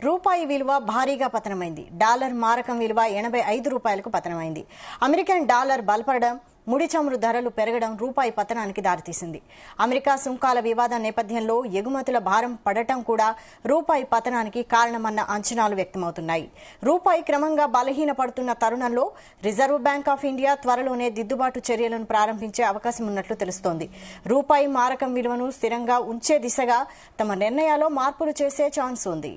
రూపాయి విలువ భారీగా పతనమైంది. డాలర్ మారకం విలువ 85 రూపాయలకు పతనమైంది. అమెరికన్ డాలర్ బలపడడం, ముడి చమురు ధరలు పెరగడం రూపాయి పతనానికి దారితీసింది. అమెరికా సుంకాల వివాదం నేపథ్యంలో ఎగుమతుల భారం పడటం కూడా రూపాయి పతనానికి కారణమన్న అంచనాలు వ్యక్తమవుతున్నాయి. రూపాయి క్రమంగా బలహీనపడుతున్న తరుణంలో రిజర్వ్ బ్యాంక్ ఆఫ్ ఇండియా త్వరలోనే దిద్దుబాటు చర్యలను ప్రారంభించే అవకాశం ఉన్నట్లు తెలుస్తోంది. రూపాయి మారకం విలువను స్థిరంగా ఉంచే దిశగా తమ నిర్ణయాల్లో మార్పులు చేసే ఛాన్స్ ఉంది.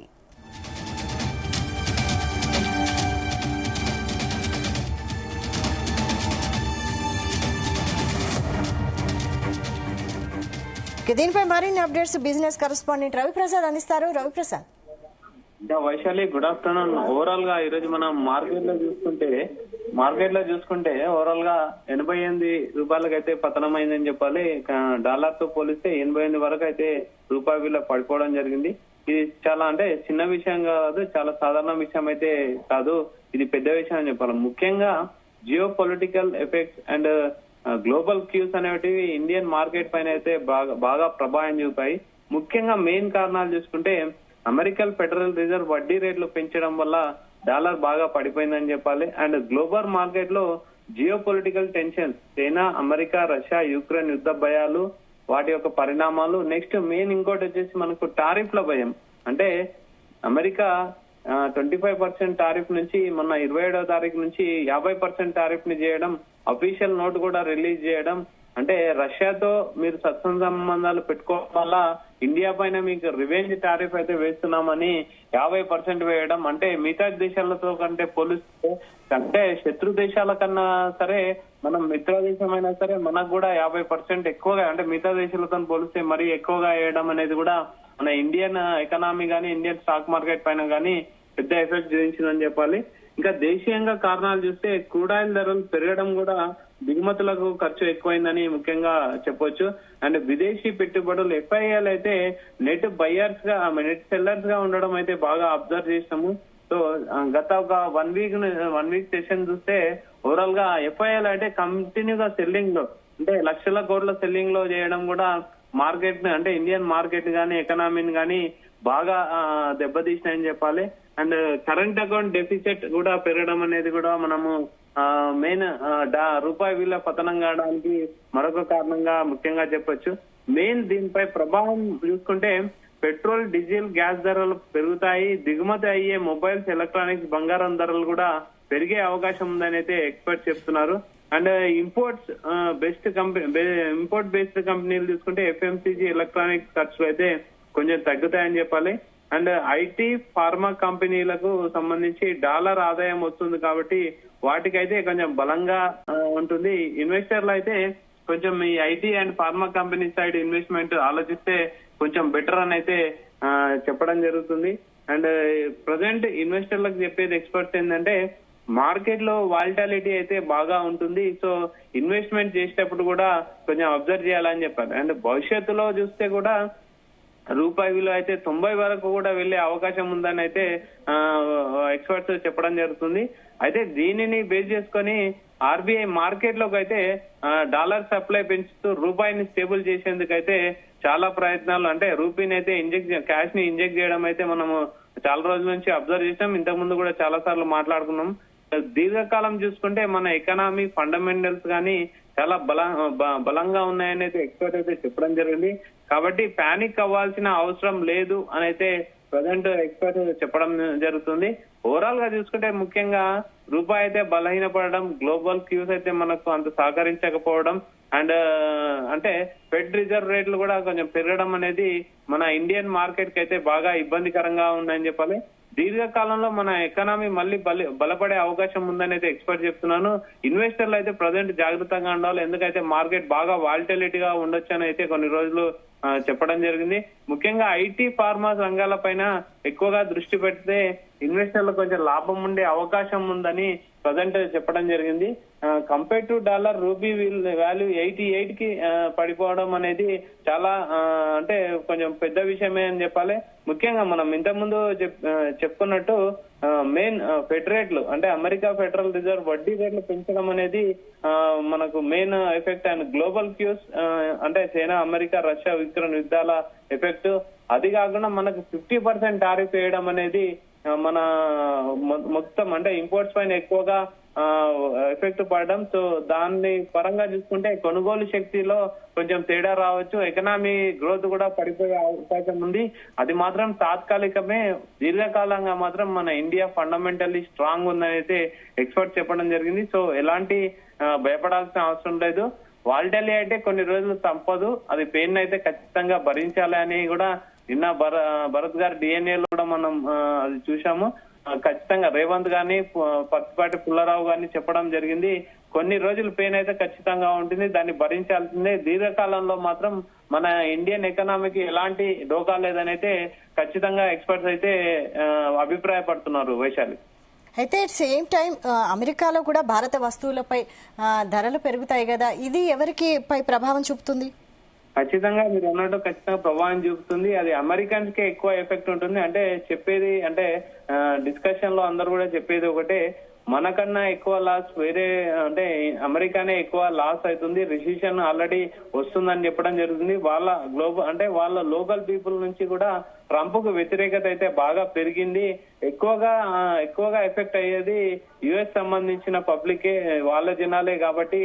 దీనిపై మరిన్ని అప్డేట్స్ బిజినెస్ కరెస్పాండెంట్ రవిప్రసాద్ అందిస్తారు. Ravi Prasad. Vaishali, good afternoon. Overall గా ఈ రోజు మనం మార్కెట్ లో చూసుకుంటే ఓవరాల్ గా 88 రూపాయలకు అయితే పతనం అయిందని చెప్పాలి. డాలర్ తో పోలిస్తే 88 వరకు అయితే రూపాయి విలువ పడిపోవడం జరిగింది. ఇది చాలా అంటే చిన్న విషయం కాదు, చాలా సాధారణ విషయం అయితే కాదు, ఇది పెద్ద విషయం అని చెప్పాలి. ముఖ్యంగా geo political effects and global cues అనేటివి ఇండియన్ మార్కెట్ పైన అయితే బాగా ప్రభావం చూపాయి. ముఖ్యంగా మెయిన్ కారణాలు చూసుకుంటే అమెరికన్ ఫెడరల్ రిజర్వ్ వడ్డీ రేట్లు పెంచడం వల్ల డాలర్ బాగా పడిపోయిందని చెప్పాలి. అండ్ గ్లోబల్ మార్కెట్ లో geo political tensions, China, America, Russia, Ukraine యుద్ధ భయాలు, వాటి యొక్క పరిణామాలు, నెక్స్ట్ మెయిన్ ఇంకోటి వచ్చేసి మనకు టారిఫ్ల భయం. అంటే అమెరికా 25% టారిఫ్ నుంచి మొన్న 27వ తారీఖు నుంచి 50% టారిఫ్ ని చేయడం, అఫీషియల్ నోట్ కూడా రిలీజ్ చేయడం, అంటే రష్యాతో మీరు సత్సంబంధాలు పెట్టుకోవడం వల్ల ఇండియా పైన మీకు రివెంజ్ టారిఫ్ అయితే వేస్తున్నామని 50% వేయడం. అంటే మిగతా దేశాలతో కంటే పోలిస్తే, అంటే శత్రు దేశాల కన్నా సరే మనం మిత్ర దేశమైనా సరే మనకు కూడా 50% ఎక్కువగా, అంటే మిగతా దేశాలతో పోలిస్తే మరీ ఎక్కువగా వేయడం అనేది కూడా మన ఇండియన్ ఎకనామీ గానీ ఇండియన్ స్టాక్ మార్కెట్ పైన గానీ పెద్ద ఎఫెక్ట్ చూపించిందని చెప్పాలి. ఇంకా దేశీయంగా కారణాలు చూస్తే క్రూడ్ ఆయిల్ ధరలు పెరగడం కూడా దిగుమతులకు ఖర్చు ఎక్కువైందని ముఖ్యంగా చెప్పొచ్చు. అండ్ విదేశీ పెట్టుబడులు FIIలు అయితే నెట్ బయర్స్ గా నెట్ సెల్లర్స్ గా ఉండడం అయితే బాగా అబ్జర్వ్ చేసినాము. సో గత ఒక వన్ వీక్ సెషన్ చూస్తే ఓవరాల్ గా FIIలు అయితే కంటిన్యూగా సెల్లింగ్ లో, అంటే లక్షల కోట్ల సెల్లింగ్ లో చేయడం కూడా మార్కెట్ ని, అంటే ఇండియన్ మార్కెట్ గానీ ఎకనామీని గానీ బాగా దెబ్బతీసినాయని చెప్పాలి. అండ్ కరెంట్ అకౌంట్ డెఫిసిట్ కూడా పెరగడం అనేది కూడా మనము మెయిన్ రూపాయి విలువ పతనం కావడానికి మరొక కారణంగా ముఖ్యంగా చెప్పొచ్చు. మెయిన్ దీనిపై ప్రభావం చూసుకుంటే పెట్రోల్, డీజిల్, గ్యాస్ ధరలు పెరుగుతాయి, దిగుమతి అయ్యే మొబైల్స్, ఎలక్ట్రానిక్స్, బంగారం ధరలు కూడా పెరిగే అవకాశం ఉందని అయితే ఎక్స్పర్ట్ చెప్తున్నారు. అండ్ ఇంపోర్ట్ బేస్డ్ కంపెనీలు చూసుకుంటే FMCG, ఎలక్ట్రానిక్స్ ఖర్చులు అయితే కొంచెం తగ్గుతాయని చెప్పాలి. అండ్ IT, ఫార్మా కంపెనీలకు సంబంధించి డాలర్ ఆదాయం వస్తుంది కాబట్టి వాటికైతే కొంచెం బలంగా ఉంటుంది. ఇన్వెస్టర్లు అయితే కొంచెం ఈ IT and pharma company side investment ఆలోచిస్తే కొంచెం బెటర్ అని అయితే చెప్పడం జరుగుతుంది. అండ్ ప్రజెంట్ ఇన్వెస్టర్లకు చెప్పేది ఎక్స్పర్ట్స్ ఏంటంటే మార్కెట్ లో వాలిటాలిటీ అయితే బాగా ఉంటుంది, సో ఇన్వెస్ట్మెంట్ చేసేటప్పుడు కూడా కొంచెం అబ్జర్వ్ చేయాలని చెప్పారు. అండ్ భవిష్యత్తులో చూస్తే కూడా రూపాయి విలువ అయితే 90 వరకు కూడా వెళ్లే అవకాశం ఉందని అయితే ఎక్స్పర్ట్స్ చెప్పడం జరుగుతుంది. అయితే దీనిని బేస్ చేసుకొని RBI మార్కెట్ లోకి అయితే డాలర్ సప్లై పెంచుతూ రూపాయిని స్టేబుల్ చేసేందుకైతే చాలా ప్రయత్నాలు, అంటే రూపీని అయితే క్యాష్ ని ఇంజెక్ట్ చేయడం అయితే మనము చాలా రోజుల నుంచి అబ్జర్వ్ చేసాం. ఇంతకు ముందు కూడా చాలా సార్లు మాట్లాడుకున్నాం. దీర్ఘకాలం చూసుకుంటే మన ఎకనామీ ఫండమెంటల్స్ గానీ చాలా బలంగా ఉన్నాయని అయితే ఎక్స్పర్ట్ అయితే చెప్పడం జరిగింది. కాబట్టి పానిక్ అవ్వాల్సిన అవసరం లేదు అని అయితే ప్రజెంట్ ఎక్స్పర్ట్ చెప్పడం జరుగుతుంది. ఓవరాల్ గా చూసుకుంటే ముఖ్యంగా రూపాయి అయితే బలహీనపడడం, గ్లోబల్ క్యూస్ అయితే మనకు అంత సహకరించకపోవడం, అండ్ అంటే ఫెడ్ రిజర్వ్ రేట్లు కూడా కొంచెం పెరగడం అనేది మన ఇండియన్ మార్కెట్ కి అయితే బాగా ఇబ్బందికరంగా ఉందని చెప్పాలి. దీర్ఘకాలంలో మన ఎకనామీ మళ్ళీ బలపడే అవకాశం ఉందని అయితే ఎక్స్పర్ట్ చెప్తున్నాను. ఇన్వెస్టర్లు అయితే ప్రజెంట్ జాగ్రత్తగా ఉండాలి, ఎందుకైతే మార్కెట్ బాగా వాలిటిలిటీగా ఉండొచ్చు అని అయితే కొన్ని రోజులు చెప్పడం జరిగింది. ముఖ్యంగా IT, ఫార్మా రంగాల పైన ఎక్కువగా దృష్టి పెడితే ఇన్వెస్టర్లకు కొంచెం లాభం ఉండే అవకాశం ఉందని ప్రజెంట్ చెప్పడం జరిగింది. Compare to dollar rupee value 88 కి పడిపోవడం అనేది చాలా అంటే కొంచెం పెద్ద విషయమే అని చెప్పాలి. ముఖ్యంగా మనం ఇంతకుముందు చెప్పుకున్నట్టు మెయిన్ ఫెడ్ రేట్లు, అంటే అమెరికా ఫెడరల్ రిజర్వ్ వడ్డీ రేట్లు పెంచడం అనేది మనకు main effect. And global cues అంటే చైనా, అమెరికా, రష్యా, యుక్రెయిన్ యుద్ధాల ఎఫెక్ట్, అది కాకుండా మనకు 50% టారిఫ్ వేయడం అనేది మన మొత్తం అంటే ఇంపోర్ట్స్ పైన ఎక్కువగా ఎఫెక్ట్ పడడం. సో దాన్ని పరంగా చూసుకుంటే కొనుగోలు శక్తిలో కొంచెం తేడా రావచ్చు, ఎకనామీ గ్రోత్ కూడా పడిపోయే అవకాశం ఉంది. అది మాత్రం తాత్కాలికమే, దీర్ఘకాలంగా మాత్రం మన ఇండియా ఫండమెంటల్లీ స్ట్రాంగ్ ఉందని అయితే ఎక్స్పర్ట్ చెప్పడం జరిగింది. సో ఎలాంటి భయపడాల్సిన అవసరం లేదు. వాలిటలీ అయితే కొన్ని రోజులు తప్పదు, అది పెయిన్ అయితే ఖచ్చితంగా భరించాలి అని కూడా నిన్న భరత్ గారి డిఎన్ఏలో కూడా మనం అది చూసాము. ఖచ్చితంగా రేవంత్ గాని పత్తిపాటి పుల్లారావు గాని చెప్పడం జరిగింది, కొన్ని రోజులు పెయిన్ అయితే ఖచ్చితంగా ఉంటుంది, దాన్ని భరించాల్సిందే. దీర్ఘకాలంలో మాత్రం మన ఇండియన్ ఎకనామీకి ఎలాంటి డోకా లేదని అయితే ఖచ్చితంగా ఎక్స్పర్ట్స్ అయితే అభిప్రాయపడుతున్నారు వైశాలి. అయితే అట్ సేమ్ టైం అమెరికాలో కూడా భారత వస్తువులపై ధరలు పెరుగుతాయి కదా, ఇది ఎవరికి పై ప్రభావం చూపుతుంది? ఖచ్చితంగా మీరు అన్నట్టు ఖచ్చితంగా ప్రభావం చూపుతుంది. అది అమెరికన్స్ కే ఎక్కువ ఎఫెక్ట్ ఉంటుంది. అంటే చెప్పేది అంటే డిస్కషన్ లో అందరు కూడా చెప్పేది ఒకటే, మనకన్నా ఎక్కువ లాస్ వేరే అంటే అమెరికానే ఎక్కువ లాస్ అవుతుంది, రిసెషన్ ఆల్రెడీ వస్తుందని చెప్పడం జరుగుతుంది. వాళ్ళ వాళ్ళ లోకల్ పీపుల్ నుంచి కూడా ట్రంప్ కు వ్యతిరేకత అయితే బాగా పెరిగింది. ఎక్కువగా ఎఫెక్ట్ అయ్యేది యుఎస్ సంబంధించిన పబ్లికే, వాళ్ళ జనాలే. కాబట్టి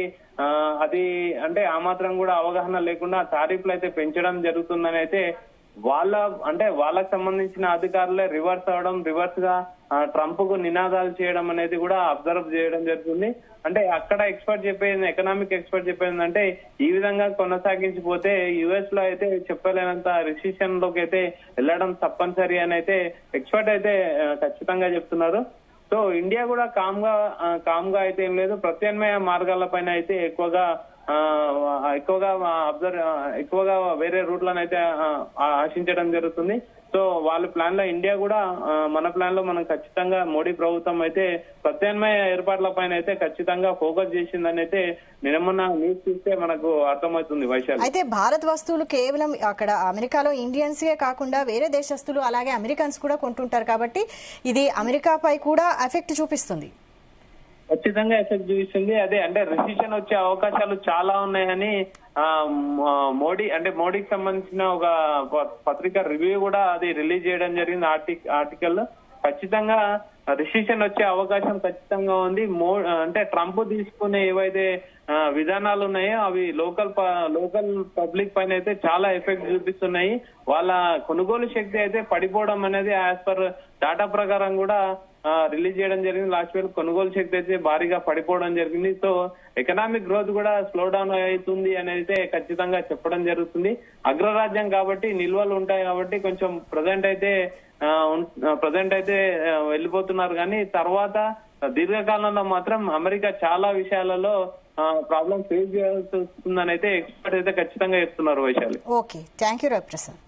అది అంటే ఆ మాత్రం కూడా అవగాహన లేకుండా టారిఫ్లు అయితే పెంచడం జరుగుతుందని అయితే వాళ్ళకు సంబంధించిన అధికారులే రివర్స్ అవడం, రివర్స్ గా ట్రంప్ కు నినాదాలు చేయడం అనేది కూడా అబ్జర్వ్ చేయడం జరుగుతుంది. అంటే అక్కడ ఎక్స్పర్ట్ చెప్పేది, ఎకనామిక్ ఎక్స్పర్ట్ చెప్పేది అంటే ఈ విధంగా కొనసాగించిపోతే యుఎస్ లో అయితే చెప్పలేనంత రిసెషన్ లోకి అయితే వెళ్ళడం తప్పనిసరి అని అయితే ఎక్స్పర్ట్ అయితే ఖచ్చితంగా చెప్తున్నారు. సో ఇండియా కూడా కామ్ గా అయితే ఏం లేదు, ప్రత్యామ్నాయ మార్గాల పైన అయితే ఎక్కువగా వేరే రూట్లను అయితే ఆశించడం జరుగుతుంది. సో వాళ్ళ ప్లాన్ లో ఇండియా కూడా మన ప్లాన్ లో మనం ఖచ్చితంగా మోడీ ప్రభుత్వం అయితే ప్రత్యామ్నాయ ఏర్పాట్ల పైన అయితే ఖచ్చితంగా ఫోకస్ చేసిందని అయితే నిన్న న్యూస్ చూస్తే మనకు అర్థమవుతుంది వైశాలి. అయితే భారత్ వస్తువులు కేవలం అక్కడ అమెరికాలో ఇండియన్సే కాకుండా వేరే దేశస్తులు అలాగే అమెరికన్స్ కూడా కొంటుంటారు కాబట్టి ఇది అమెరికాపై కూడా ఎఫెక్ట్ చూపిస్తుంది. ఖచ్చితంగా ఎఫెక్ట్ చూపిస్తుంది. అదే అంటే రిసెషన్ వచ్చే అవకాశాలు చాలా ఉన్నాయని మోడీకి సంబంధించిన ఒక పత్రిక రివ్యూ కూడా అది రిలీజ్ చేయడం జరిగింది ఆర్టికల్. ఖచ్చితంగా రిసెషన్ వచ్చే అవకాశం ఖచ్చితంగా ఉంది. అంటే ట్రంప్ తీసుకునే ఏవైతే విధానాలు ఉన్నాయో అవి లోకల్ పబ్లిక్ పైన అయితే చాలా ఎఫెక్ట్ చూపిస్తున్నాయి. వాళ్ళ కొనుగోలు శక్తి అయితే పడిపోవడం అనేది యాజ్ పర్ డాటా ప్రకారం కూడా రిలీజ్ చేయడం జరిగింది. లాస్ట్ ఇయర్ కొనుగోలు శక్తి అయితే భారీగా పడిపోవడం జరిగింది. సో ఎకనామిక్ గ్రోత్ కూడా స్లో డౌన్ అవుతుంది అనేది అయితే ఖచ్చితంగా చెప్పడం జరుగుతుంది. అగ్రరాజ్యం కాబట్టి నిల్వలు ఉంటాయి కాబట్టి కొంచెం ప్రజెంట్ అయితే వెళ్ళిపోతున్నారు. కానీ తర్వాత దీర్ఘకాలంలో మాత్రం అమెరికా చాలా విషయాలలో ప్రాబ్లం ఫేస్ చేయాల్సి వస్తుందని అయితే ఎక్స్పర్ట్ అయితే ఖచ్చితంగా చెప్తున్నారు Vaishali. Okay, thank you Ravi Prasad.